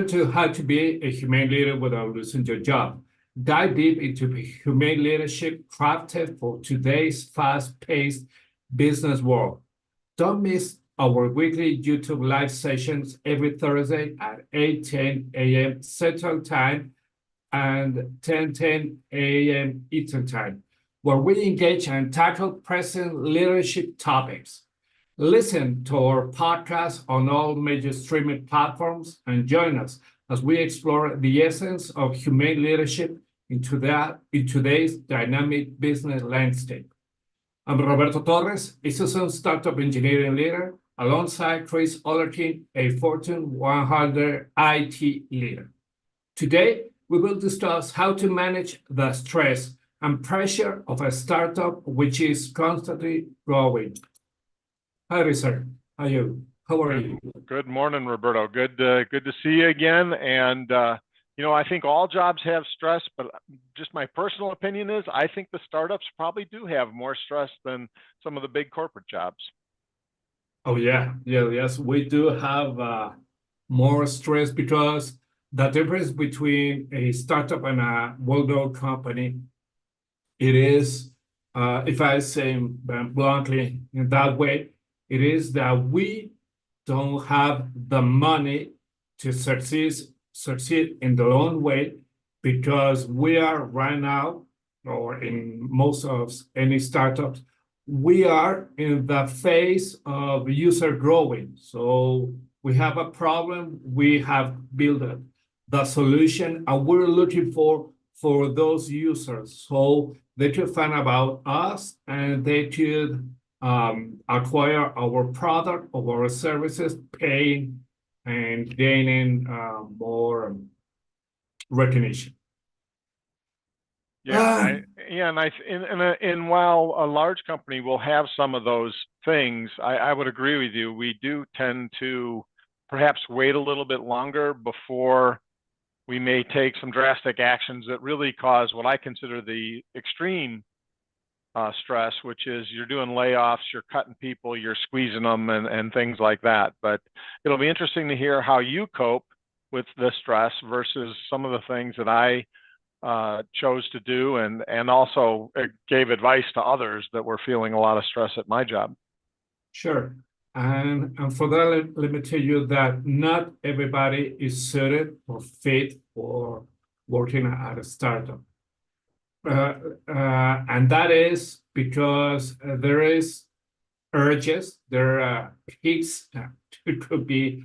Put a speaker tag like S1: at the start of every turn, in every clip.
S1: to How to Be a Humane Leader Without Losing Your Job. Dive deep into humane leadership crafted for today's fast-paced business world. Don't miss our weekly YouTube live sessions every Thursday at 8:10 a.m. Central Time and 10:10 a.m. Eastern Time, where we engage and tackle present leadership topics. Listen to our podcast on all major streaming platforms and join us as we explore the essence of humane leadership in today's dynamic business landscape. I'm Roberto Torres, a seasoned startup engineering leader, alongside Chris Ollerkin, a Fortune 100 IT leader. Today, we will discuss how to manage the stress and pressure of a startup which is constantly growing. Hi, sir. How are you?
S2: Good morning, Roberto. Good to see you again. And I think all jobs have stress, but just my personal opinion is I think the startups probably do have more stress than some of the big corporate jobs.
S1: Oh yes, we do have more stress because the difference between a startup and a well-known company, it is, if I say bluntly in that way, it is that we don't have the money to succeed in their own way because we are right now, or in most of any startups, we are in the phase of user growing. So we have a problem, we have built the solution, and we're looking for those users so they could find about us and they could acquire our product or our services, paying and gaining more recognition.
S2: And while a large company will have some of those things, I would agree with you. We do tend to perhaps wait a little bit longer before we may take some drastic actions that really cause what I consider the extreme stress, which is you're doing layoffs, you're cutting people, you're squeezing them, and things like that. But it'll be interesting to hear how you cope with the stress versus some of the things that I chose to do, and also gave advice to others that were feeling a lot of stress at my job.
S1: Sure. And for that, let me tell you that not everybody is suited or fit for working at a startup. And that is because there is urges, there are peaks, it could be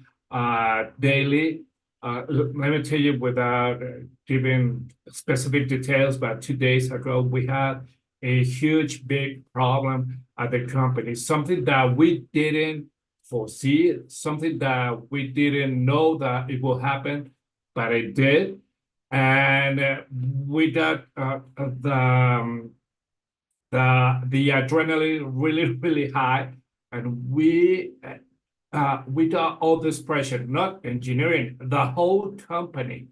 S1: daily. Let me tell you without giving specific details, but 2 days ago, we had a huge, big problem at the company, something that we didn't foresee, something that we didn't know that it will happen, but it did. And we got the adrenaline really high, and we got all this pressure, not engineering, the whole company.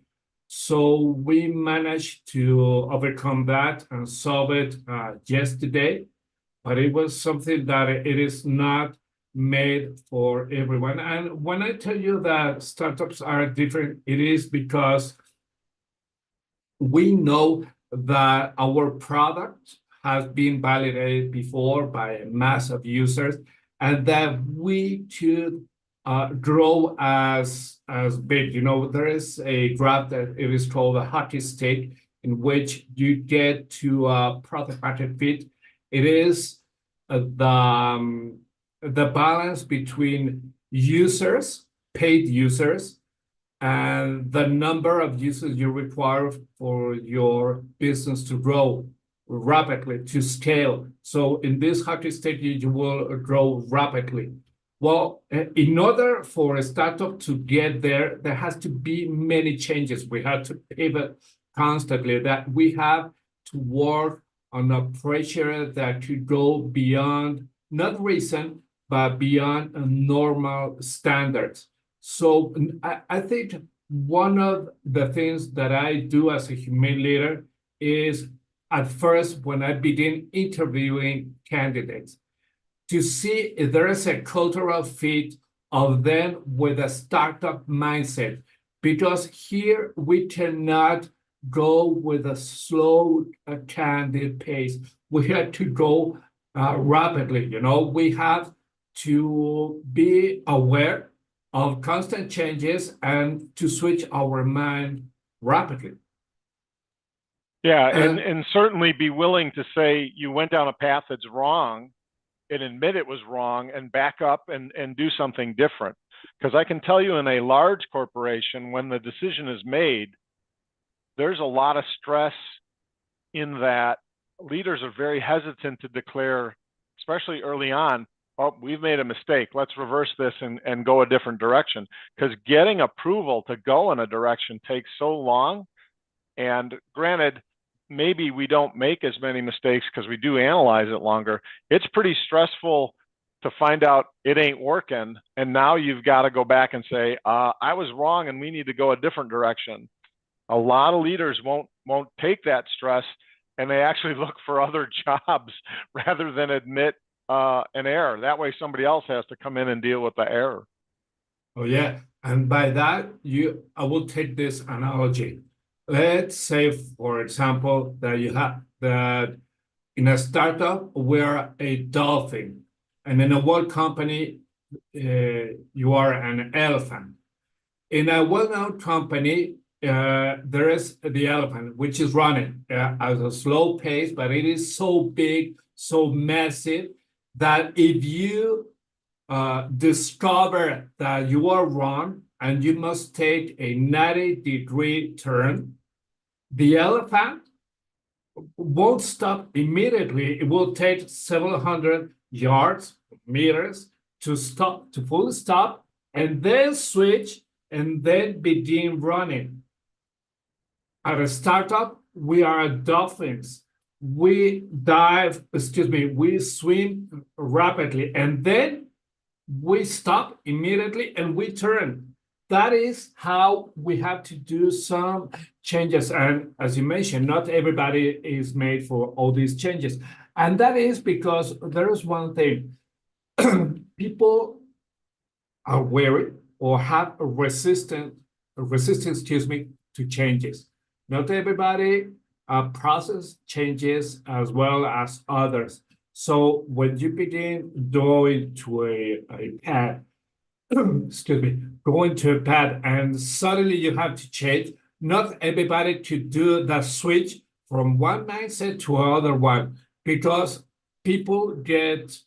S1: So we managed to overcome that and solve it yesterday, but it was something that it is not made for everyone. And when I tell you that startups are different, it is because we know that our product has been validated before by a mass of users, and that we should grow as big. There is a graph that it is called a hockey stick, in which you get to product market fit. It is the balance between users, paid users, and the number of users you require for your business to grow rapidly, to scale. So in this hockey stick, you will grow rapidly. Well, in order for a startup to get there, there has to be many changes. We have to pivot constantly, that we have to work on a pressure that could go beyond, not reason, but beyond normal standards. So I think one of the things that I do as a humane leader is, at first, when I begin interviewing candidates, to see if there is a cultural fit of them with a startup mindset, because here we cannot go with a slow, candid pace. We have to go rapidly. We have to be aware of constant changes and to switch our mind rapidly.
S2: Yeah, and certainly be willing to say you went down a path that's wrong and admit it was wrong and back up and do something different. Because I can tell you in a large corporation, when the decision is made, there's a lot of stress in that leaders are very hesitant to declare, especially early on, oh, we've made a mistake. Let's reverse this and go a different direction. Because getting approval to go in a direction takes so long. And granted, maybe we don't make as many mistakes because we do analyze it longer. It's pretty stressful to find out it ain't working. And now you've got to go back and say, I was wrong and we need to go a different direction. A lot of leaders won't take that stress, and they actually look for other jobs rather than admit an error. That way somebody else has to come in and deal with the error.
S1: Oh, yeah. And by that, I will take this analogy. Let's say, for example, that you have that in a startup, we're a dolphin, and in a world company, you are an elephant. In a well-known company, there is the elephant, which is running at a slow pace, but it is so big, so massive, that if you discover that you are wrong and you must take a 90-degree turn, the elephant won't stop immediately. It will take several hundred yards, meters to fully stop, and then switch and then begin running. At a startup, we are dolphins. We swim rapidly, and then we stop immediately and we turn. That is how we have to do some changes. And as you mentioned, not everybody is made for all these changes. And that is because there is one thing. People are wary or have a resistance, to changes. Not everybody process changes as well as others. So when you begin going to a path, going to a path, and suddenly you have to change, not everybody could do the switch from one mindset to another one, because people get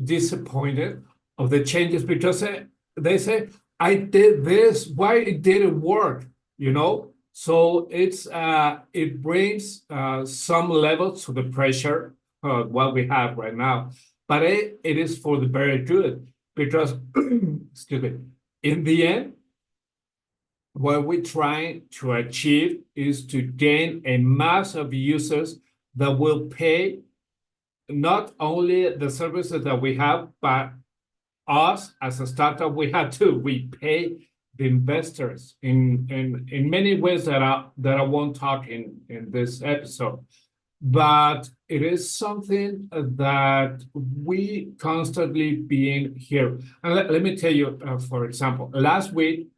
S1: disappointed of the changes because they say, I did this, why it didn't work, So it brings some level to the pressure what we have right now, but it is for the very good, because in the end, what we're trying to achieve is to gain a mass of users that will pay not only the services that we have, but us as a startup, we have to repay the investors in many ways that I won't talk in this episode. But it is something that we constantly being here. And let me tell you, for example, last week,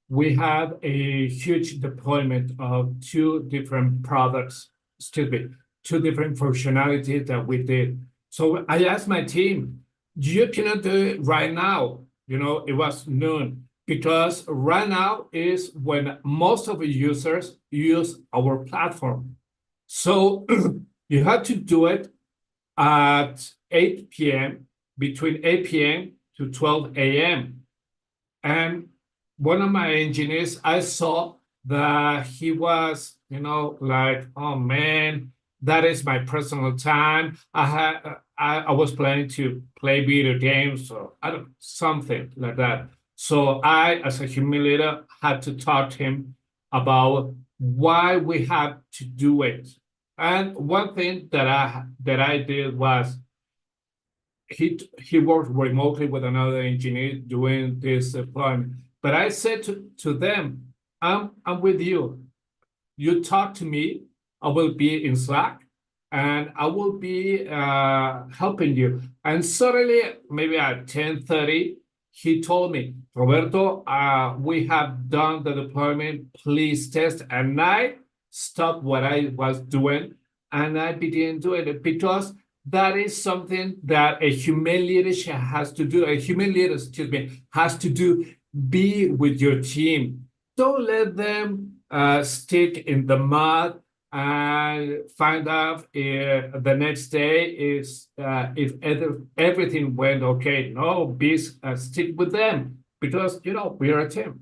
S1: we had a huge deployment of two different functionalities that we did. So I asked my team, you cannot do it right now. It was noon, because right now is when most of the users use our platform. So you have to do it at 8 p.m., between 8 p.m. to 12 a.m. And one of my engineers, I saw that he was, like, oh man, that is my personal time. I was planning to play video games or something like that. So I, as a human leader, had to talk to him about why we have to do it. And one thing that I did was he worked remotely with another engineer doing this deployment. But I said to them, I'm with you. You talk to me. I will be in Slack, and I will be helping you. And suddenly, maybe at 10:30, he told me, Roberto, we have done the deployment, please test. And I stopped what I was doing and I began doing it because that is something that a human leadership has to do. A human leader, excuse me, has to do. Be with your team. Don't let them stick in the mud and find out if the next day is if everything went okay. No, be stick with them because we are a team.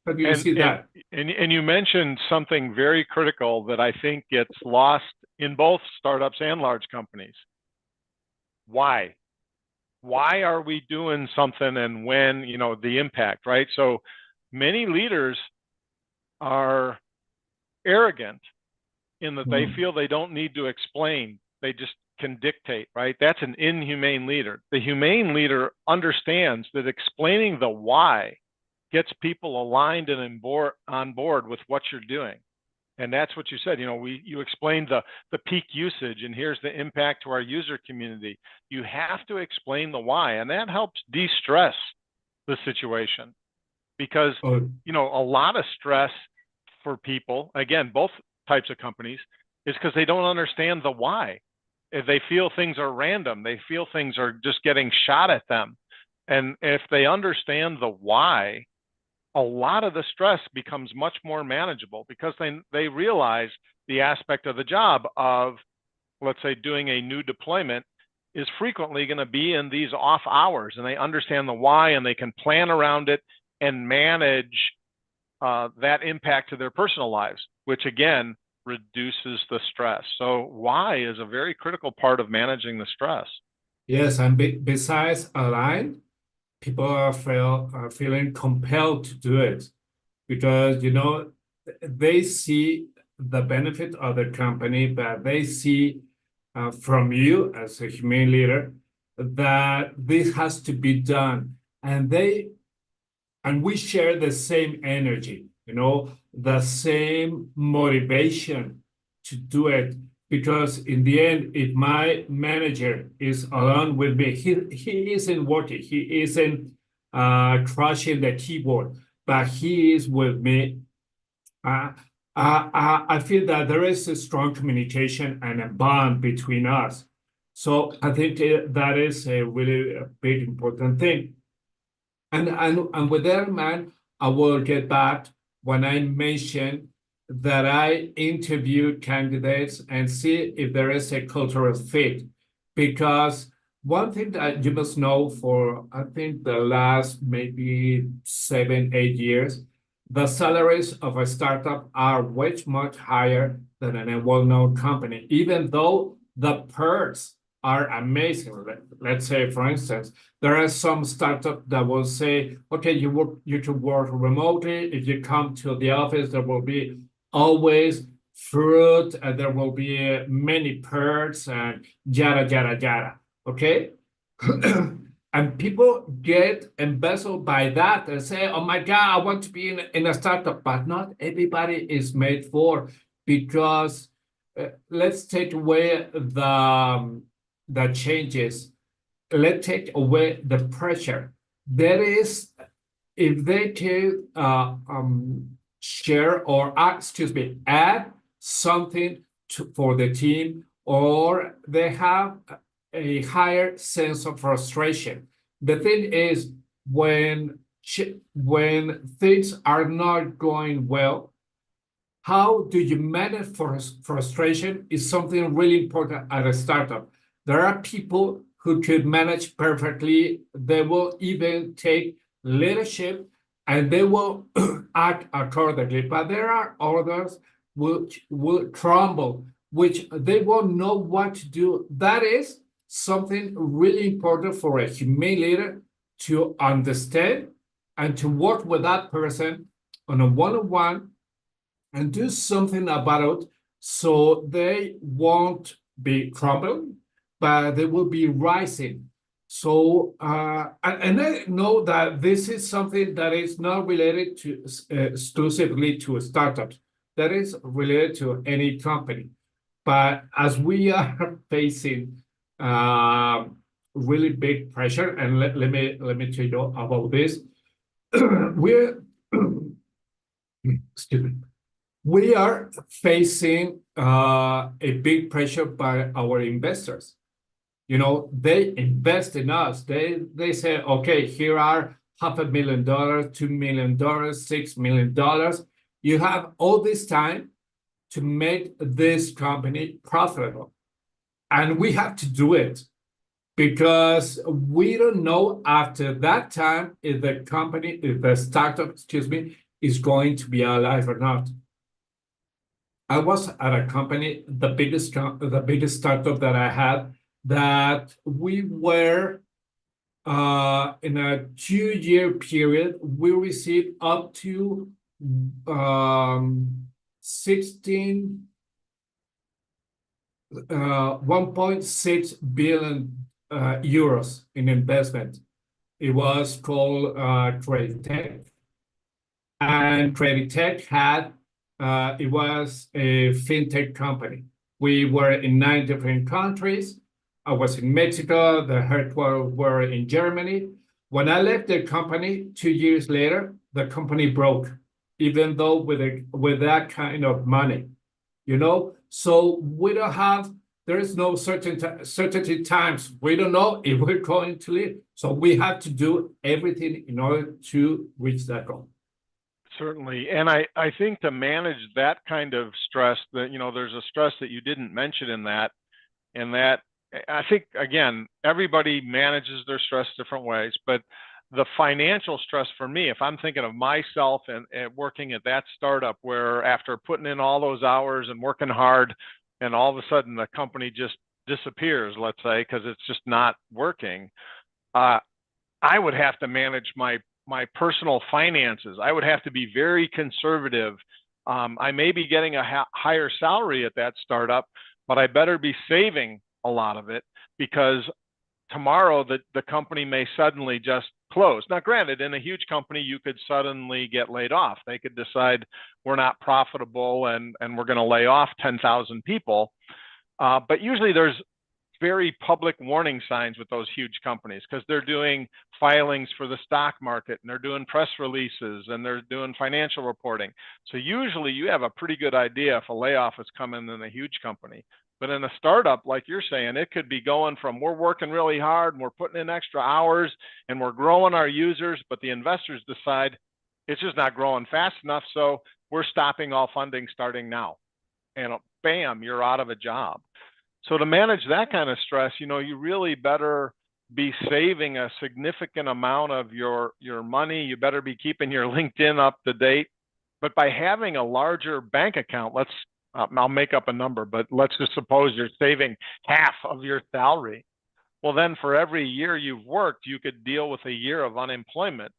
S1: How do you see that?
S2: And you mentioned something very critical that I think gets lost in both startups and large companies. Why? Why are we doing something, and when, the impact, right? So many leaders are arrogant in that they feel they don't need to explain. They just can dictate, right? That's an inhumane leader. The humane leader understands that explaining the why gets people aligned and on board with what you're doing. And that's what you said. You explained the peak usage, and here's the impact to our user community. You have to explain the why, and that helps de-stress the situation, because a lot of stress for people, again, both types of companies, is because they don't understand the why. If they feel things are random, they feel things are just getting shot at them. And if they understand the why, a lot of the stress becomes much more manageable, because they realize the aspect of the job of, let's say, doing a new deployment is frequently going to be in these off hours, and they understand the why, and they can plan around it and manage that impact to their personal lives, which again reduces the stress. So why is a very critical part of managing the stress.
S1: Yes, and besides aligned, people are feeling compelled to do it because they see the benefit of the company, but they see from you as a human leader that this has to be done, and we share the same energy, the same motivation to do it. Because in the end, if my manager is alone with me, he isn't working, he isn't crushing the keyboard, but he is with me. I feel that there is a strong communication and a bond between us. So I think that is a really big, important thing. And with that, man, I will get back when I mentioned that I interviewed candidates and see if there is a cultural fit. Because one thing that you must know, for I think the last maybe 7, 8 years, the salaries of a startup are much higher than in a well-known company, even though the perks are amazing. Let's say, for instance, there are some startups that will say, okay, you can work remotely. If you come to the office, there will be always fruit, and there will be many perks and yada. Okay? And people get embezzled by that and say, oh my God, I want to be in a startup. But not everybody is made for, because let's take away the changes. Let's take away the pressure. There is, if they can share or add something for the team, or they have a higher sense of frustration. The thing is, when things are not going well, how do you manage frustration is something really important at a startup. There are people who could manage perfectly. They will even take leadership and they will act accordingly. But there are others which will crumble, which they won't know what to do. That is something really important for a human leader to understand and to work with that person on a one-on-one and do something about it, so they won't be crumbling, but they will be rising. So, and I know that this is something that is not related to exclusively to startups, that is related to any company. But as we are facing really big pressure, and let me tell you about this. We're excuse me. We are facing a big pressure by our investors. You know, they invest in us. They say, okay, here are $500,000, $2 million, $6 million. You have all this time to make this company profitable. And we have to do it because we don't know after that time if the startup, excuse me, is going to be alive or not. I was at a company, the biggest startup that I had, that we were in a 2-year period, we received up to 1.6 billion euros in investment. It was called Creditech. And Creditech had, it was a fintech company. We were in 9 different countries. I was in Mexico, the headquarters were in Germany. When I left the company 2 years later, the company broke, even though with that kind of money, you know? So we don't have, there is no certainty times. We don't know if we're going to live. So we have to do everything in order to reach that goal.
S2: Certainly. And I think to manage that kind of stress, that, you know, there's a stress that you didn't mention in that, and that I think, again, everybody manages their stress different ways, but the financial stress for me, if I'm thinking of myself and working at that startup where after putting in all those hours and working hard, and all of a sudden the company just disappears, let's say, because it's just not working, I would have to manage my personal finances. I would have to be very conservative. I may be getting a higher salary at that startup, but I better be saving a lot of it, because tomorrow the company may suddenly just close. Now, granted, in a huge company, you could suddenly get laid off. They could decide we're not profitable and we're going to lay off 10,000 people. But usually there's very public warning signs with those huge companies, because they're doing filings for the stock market, and they're doing press releases, and they're doing financial reporting. So usually you have a pretty good idea if a layoff is coming in a huge company. But in a startup, like you're saying, it could be going from we're working really hard and we're putting in extra hours and we're growing our users, but the investors decide it's just not growing fast enough, so we're stopping all funding starting now. And bam, you're out of a job. So to manage that kind of stress, you know, you really better be saving a significant amount of your money. You better be keeping your LinkedIn up to date. But by having a larger bank account, I'll make up a number, but let's just suppose you're saving half of your salary. Well, then for every year you've worked, you could deal with a year of unemployment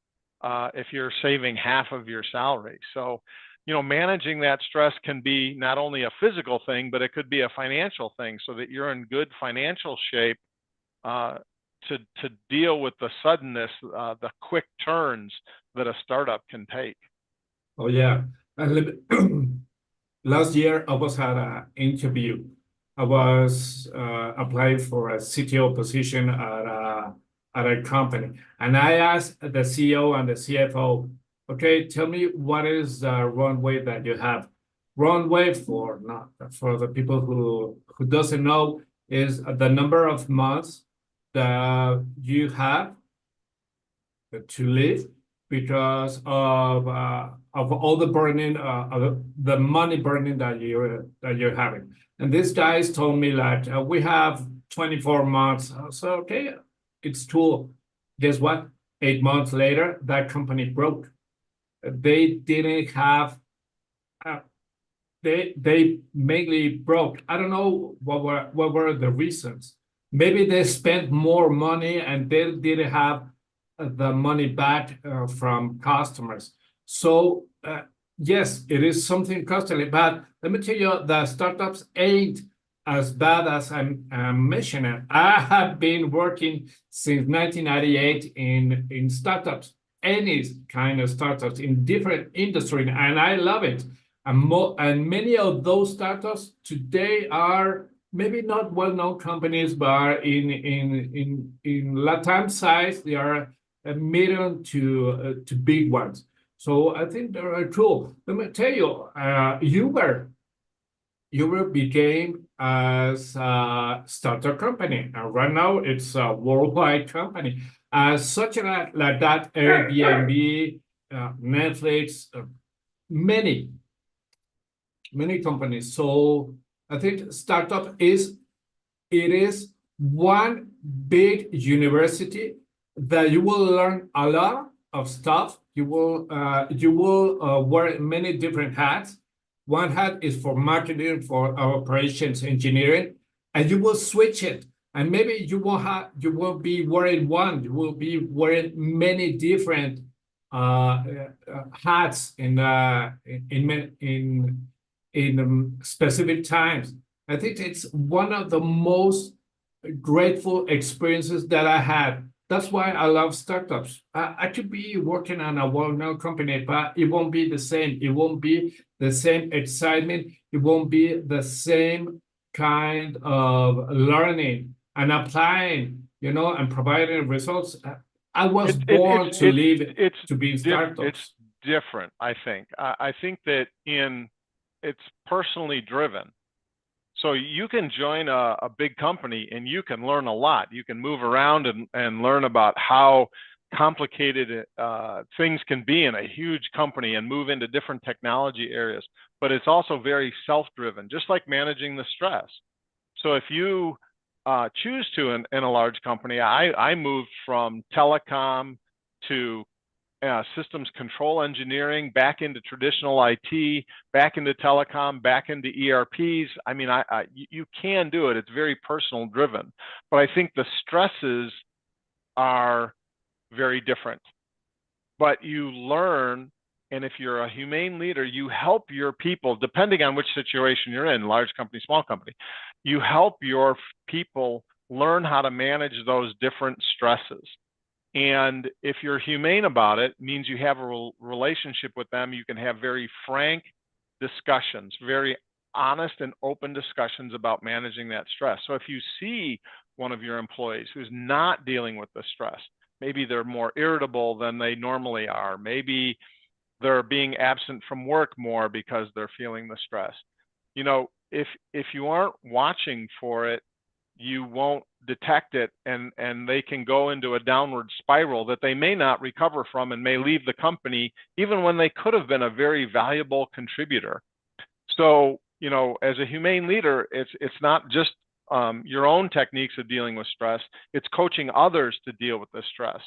S2: if you're saving half of your salary. So, you know, managing that stress can be not only a physical thing, but it could be a financial thing, so that you're in good financial shape to deal with the suddenness, the quick turns that a startup can take.
S1: Oh, yeah. Last year, I was at an interview. I was applying for a CTO position at a company. And I asked the CEO and the CFO, okay, tell me what is the runway that you have. Runway, for the people who doesn't know, is the number of months that you have to live because of all the burning, the money burning that you're having. And these guys told me like, we have 24 months. So, okay, it's cool. Guess what? 8 months later, that company broke. They didn't have, they mainly broke. I don't know what were the reasons. Maybe they spent more money and they didn't have the money back from customers. So yes, it is something costly, but let me tell you, the startups ain't as bad as I'm mentioning. I have been working since 1998 in startups, any kind of startups in different industries, and I love it. And many of those startups today are maybe not well-known companies, but in Latam size, they are a medium to big ones. So I think they are cool. Let me tell you, Uber became as a startup company, and right now it's a worldwide company. Such like that, Airbnb, Netflix, many companies. So I think startup it is one big university that you will learn a lot of stuff. You will wear many different hats. One hat is for marketing, for operations engineering, and you will switch it. And maybe you won't be wearing one. You will be wearing many different hats in specific times. I think it's one of the most grateful experiences that I had. That's why I love startups. I could be working on a well-known company, but it won't be the same. It won't be the same excitement. It won't be the same kind of learning and applying, and providing results. I was born to live to be in startups.
S2: It's different, I think. I think that it's personally driven. So you can join a big company and you can learn a lot. You can move around and learn about how complicated things can be in a huge company and move into different technology areas. But it's also very self-driven, just like managing the stress. So if you choose to in a large company, I moved from telecom to systems control engineering, back into traditional IT, back into telecom, back into ERPs. I mean, you can do it. It's very personal driven, but I think the stresses are very different. But you learn, and if you're a humane leader, you help your people, depending on which situation you're in, large company, small company, you help your people learn how to manage those different stresses. And if you're humane about it, means you have a relationship with them. You can have very frank discussions, very honest and open discussions about managing that stress. So if you see one of your employees who's not dealing with the stress, maybe they're more irritable than they normally are, maybe they're being absent from work more because they're feeling the stress. If you aren't watching for it, you won't detect it, and they can go into a downward spiral that they may not recover from and may leave the company even when they could have been a very valuable contributor. So, as a humane leader, it's not just your own techniques of dealing with stress, it's coaching others to deal with the stress.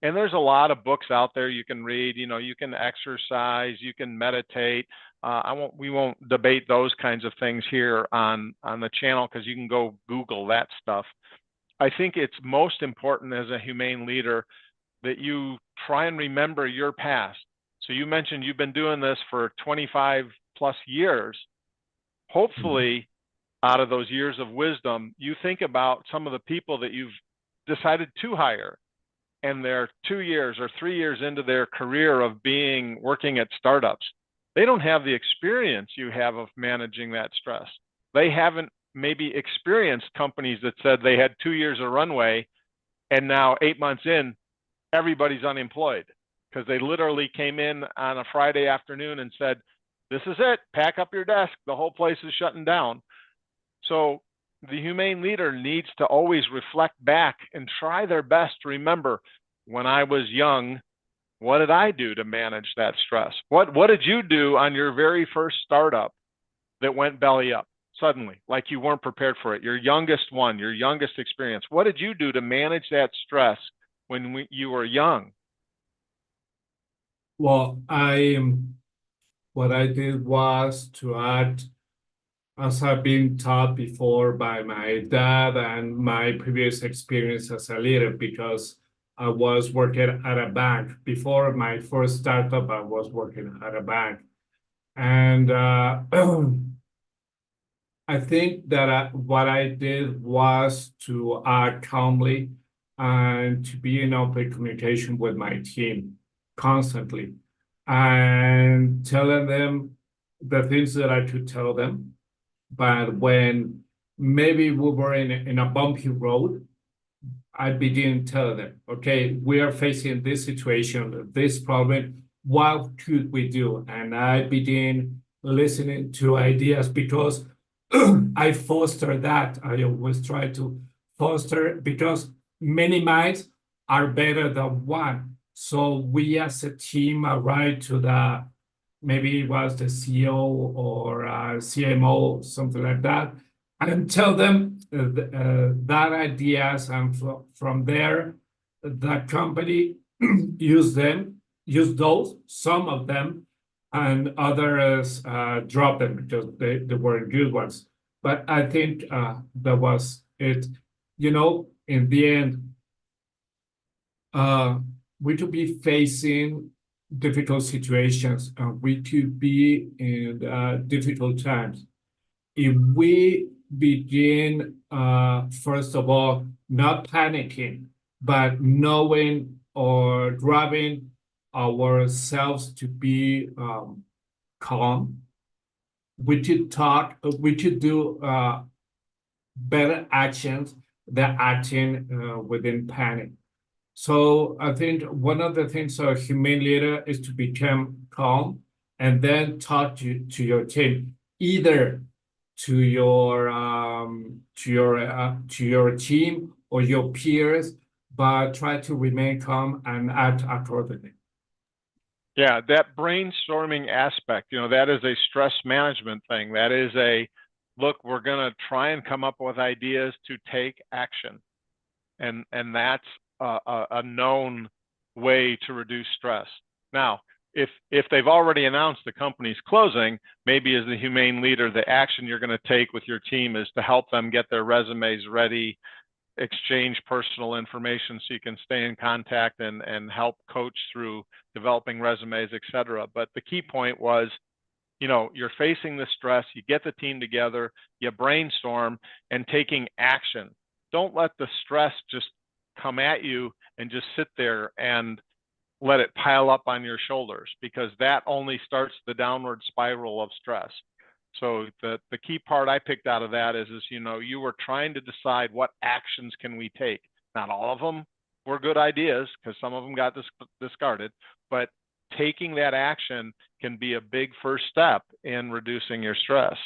S2: And there's a lot of books out there you can read. You can exercise, you can meditate. We won't debate those kinds of things here on the channel, because you can go Google that stuff. I think it's most important as a humane leader that you try and remember your past. So you mentioned you've been doing this for 25 plus years. Hopefully, out of those years of wisdom, you think about some of the people that you've decided to hire, and they're 2 years or 3 years into their career of working at startups. They don't have the experience you have of managing that stress. They haven't maybe experienced companies that said they had 2 years of runway, and now 8 months in, everybody's unemployed because they literally came in on a Friday afternoon and said, "This is it, pack up your desk, the whole place is shutting down." So the humane leader needs to always reflect back and try their best to remember, when I was young, what did I do to manage that stress? What did you do on your very first startup that went belly up suddenly, like you weren't prepared for it? Your youngest one, your youngest experience. What did you do to manage that stress when you were young?
S1: Well, what I did was to act as I've been taught before by my dad and my previous experience as a leader, because I was working at a bank. Before my first startup, I was working at a bank. And I think that what I did was to act calmly and to be in open communication with my team constantly, and telling them the things that I could tell them. But when maybe we were in a bumpy road, I begin to tell them, okay, we are facing this situation, this problem. What could we do? And I begin listening to ideas because I foster that. I always try to foster because many minds are better than one. So we as a team arrived to the, maybe it was the CEO or CMO, something like that, and tell them that ideas, and from there, the company use those, some of them, and others drop them because they weren't good ones. But I think that was it. In the end, we could be facing difficult situations. We could be in difficult times. If we begin, first of all, not panicking, but knowing or driving ourselves to be calm, we could do better actions than acting within panic. So I think one of the things of a humane leader is to become calm and then talk to your team, either to your team or your peers, but try to remain calm and act accordingly.
S2: Yeah, that brainstorming aspect, that is a stress management thing. That is look, we're going to try and come up with ideas to take action. And that's a known way to reduce stress. Now, if they've already announced the company's closing, maybe as the humane leader, the action you're going to take with your team is to help them get their resumes ready, exchange personal information so you can stay in contact and help coach through developing resumes, etc. But the key point was, you're facing the stress, you get the team together, you brainstorm, and taking action. Don't let the stress just come at you and just sit there and let it pile up on your shoulders, because that only starts the downward spiral of stress. So the key part I picked out of that is you were trying to decide what actions can we take. Not all of them were good ideas, because some of them got discarded, but taking that action can be a big first step in reducing your stress.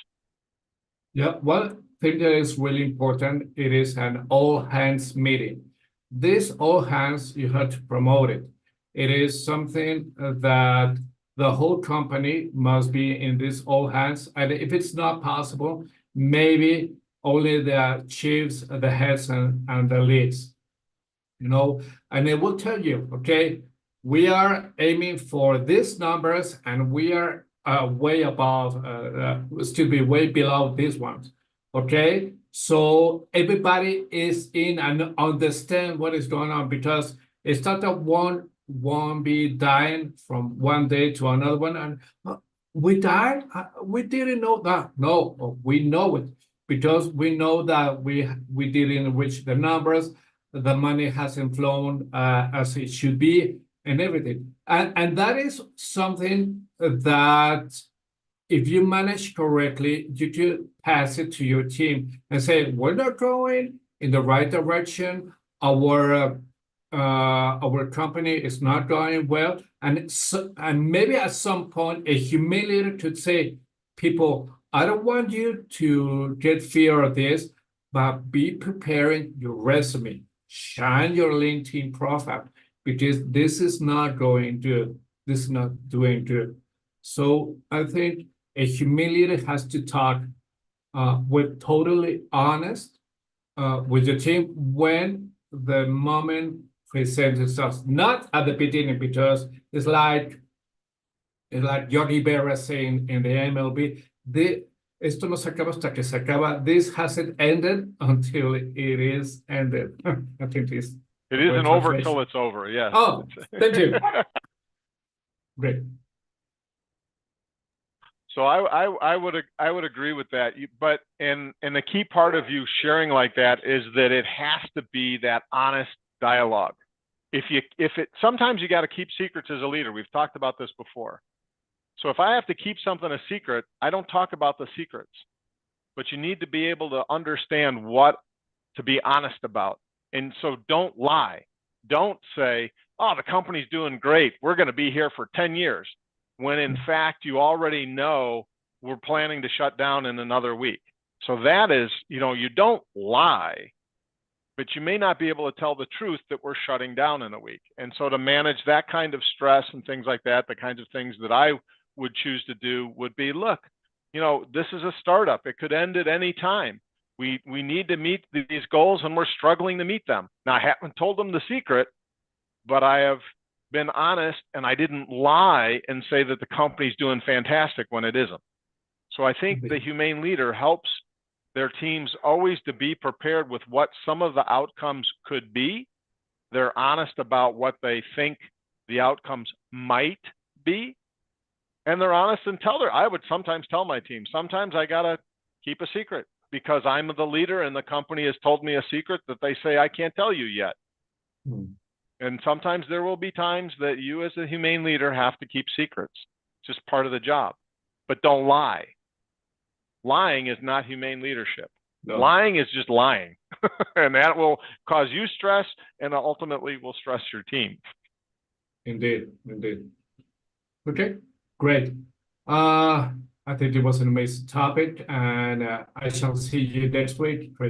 S1: Yeah, one thing that is really important, it is an all hands meeting. This all hands, you have to promote it. It is something that the whole company must be in this all hands. And if it's not possible, maybe only the chiefs, the heads, and the leads, and it will tell you, okay, we are aiming for these numbers and we are way above, still be way below these ones. Okay, so everybody is in and understand what is going on, because it's not that one won't be dying from one day to another one. And we died? We didn't know that. No, we know it, because we know that we didn't reach the numbers. The money hasn't flown as it should be, and everything. And that is something that, if you manage correctly, you could pass it to your team and say, we're not going in the right direction. Our company is not going well. And maybe at some point, a humane leader could say, people, I don't want you to get fear of this, but be preparing your resume, shine your LinkedIn profile, because this is not going good. This is not doing good. So I think a humane leader has to talk with totally honest with the team when the moment presents itself, not at the beginning, because it's like Yogi Berra saying in the MLB, esto no se acaba hasta que se acaba. This hasn't ended until it is ended. I think
S2: it isn't over till it's over. Yes.
S1: Oh, thank you. Great.
S2: So I would agree with that. But and the key part of you sharing like that is that it has to be that honest dialogue. Sometimes you got to keep secrets as a leader. We've talked about this before. So if I have to keep something a secret, I don't talk about the secrets. but you need to be able to understand what to be honest about. And so don't lie. Don't say, oh, the company's doing great, we're going to be here for 10 years, when in fact you already know we're planning to shut down in another week. So that is, you don't lie, but you may not be able to tell the truth that we're shutting down in a week. And so to manage that kind of stress and things like that, the kinds of things that I would choose to do would be, look, this is a startup. It could end at any time. We need to meet these goals, and we're struggling to meet them. Now, I haven't told them the secret, but I have been honest, and I didn't lie and say that the company's doing fantastic when it isn't. So I think the humane leader helps their teams always to be prepared with what some of the outcomes could be. They're honest about what they think the outcomes might be. And they're honest and I would sometimes tell my team, sometimes I got to keep a secret because I'm the leader and the company has told me a secret that they say I can't tell you yet. And sometimes there will be times that you as a humane leader have to keep secrets. It's just part of the job. But don't lie. Lying is not humane leadership. No. Lying is just lying. And that will cause you stress and ultimately will stress your team.
S1: Indeed. Okay, great. I think it was an amazing topic, and I shall see you next week.